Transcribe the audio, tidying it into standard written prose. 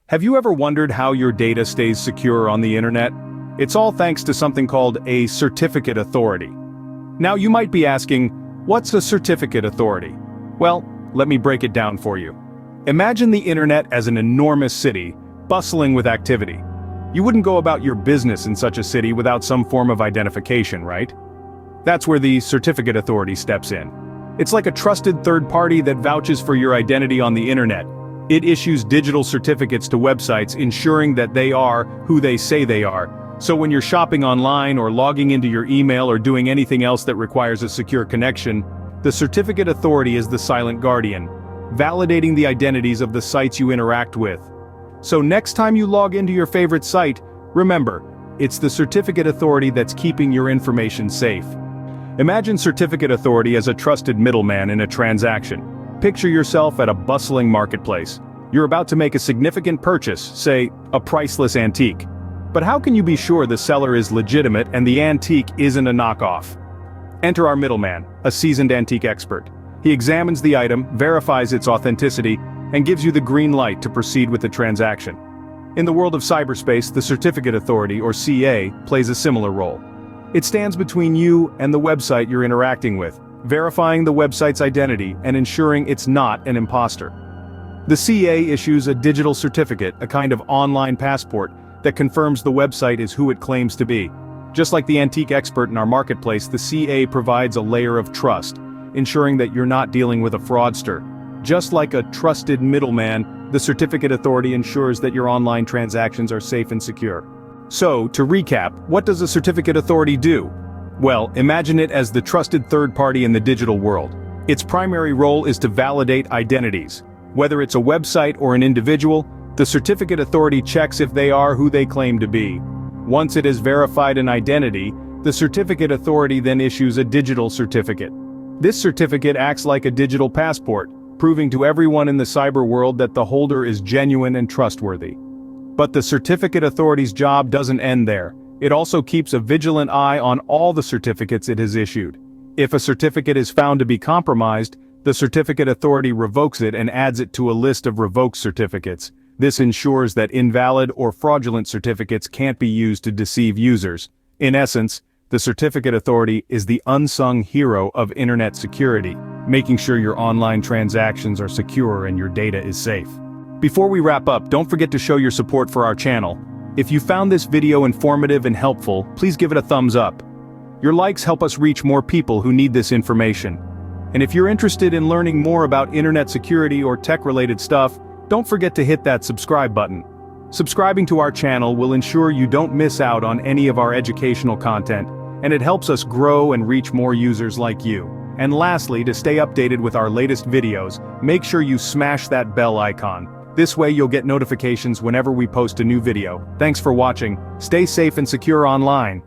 Have you ever wondered how your data stays secure on the internet? It's all thanks to something called a certificate authority. Now you might be asking, what's a certificate authority? Well, let me break it down for you. Imagine the internet as an enormous city, bustling with activity. You wouldn't go about your business in such a city without some form of identification, right? That's where the certificate authority steps in. It's like a trusted third party that vouches for your identity on the internet. It issues digital certificates to websites ensuring that they are who they say they are. So when you're shopping online or logging into your email or doing anything else that requires a secure connection, the certificate authority is the silent guardian, validating the identities of the sites you interact with. So next time you log into your favorite site, remember, it's the certificate authority that's keeping your information safe. Imagine certificate authority as a trusted middleman in a transaction. Picture yourself at a bustling marketplace. You're about to make a significant purchase, say, a priceless antique. But how can you be sure the seller is legitimate and the antique isn't a knockoff? Enter our middleman, a seasoned antique expert. He examines the item, verifies its authenticity, and gives you the green light to proceed with the transaction. In the world of cyberspace, the certificate authority, or CA, plays a similar role. It stands between you and the website you're interacting with, verifying the website's identity and ensuring it's not an imposter. The CA issues a digital certificate, a kind of online passport, that confirms the website is who it claims to be. Just like the antique expert in our marketplace, the CA provides a layer of trust, ensuring that you're not dealing with a fraudster. Just like a trusted middleman, the certificate authority ensures that your online transactions are safe and secure. So, to recap, what does a certificate authority do? Well, imagine it as the trusted third party in the digital world. Its primary role is to validate identities. Whether it's a website or an individual, the certificate authority checks if they are who they claim to be. Once it has verified an identity, the certificate authority then issues a digital certificate. This certificate acts like a digital passport, proving to everyone in the cyber world that the holder is genuine and trustworthy. But the certificate authority's job doesn't end there. It also keeps a vigilant eye on all the certificates it has issued. If a certificate is found to be compromised, the certificate authority revokes it and adds it to a list of revoked certificates. This ensures that invalid or fraudulent certificates can't be used to deceive users. In essence, the certificate authority is the unsung hero of internet security, making sure your online transactions are secure and your data is safe. Before we wrap up, don't forget to show your support for our channel. If you found this video informative and helpful, please give it a thumbs up. Your likes help us reach more people who need this information. And if you're interested in learning more about internet security or tech-related stuff, don't forget to hit that subscribe button. Subscribing to our channel will ensure you don't miss out on any of our educational content, and it helps us grow and reach more users like you. And lastly, to stay updated with our latest videos, make sure you smash that bell icon. This way you'll get notifications whenever we post a new video. Thanks for watching. Stay safe and secure online.